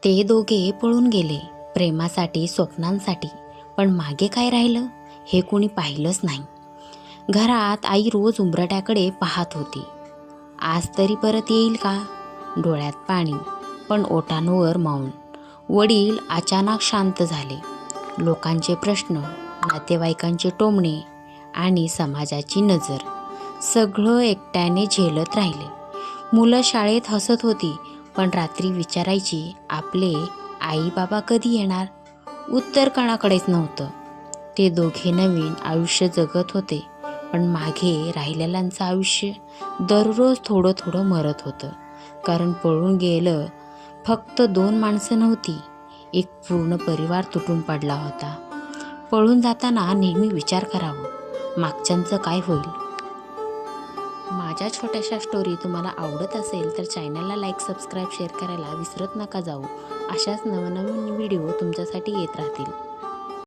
ते दोघे पळून गेले प्रेमासाठी, स्वप्नांसाठी. पण मागे काय राहिलं हे कोणी पाहिलंच नाही. घरात आई रोज उंबरट्याकडे पाहत होती. आज तरी परत येईल का? डोळ्यात पाणी, पण ओठांवर मौन. वडील अचानक शांत झाले. लोकांचे प्रश्न, नातेवाईकांचे टोमणे आणि समाजाची नजर सगळं एकट्याने झेलत राहिले. मुलं शाळेत हसत होती, पण रात्री विचारायची, आपले आई बाबा कधी येणार? उत्तर कोणाकडेच नव्हतं. ते दोघे नवीन आयुष्य जगत होते, पण मागे राहिलेल्यांचं आयुष्य दररोज थोडं थोडं मरत होतं. कारण पळून गेलं फक्त 2 माणसं नव्हती, एक पूर्ण परिवार तुटून पडला होता. पळून जाताना नेहमी विचार करावं, मागच्यांचं काय होईल? माझ्या छोट्याशा स्टोरी तुम्हाला आवडत असेल तर चॅनलला लाईक, सबस्क्राईब, शेअर करायला विसरत नका जाऊ. अशाच नवनवीन व्हिडिओ तुमच्यासाठी येत राहतील.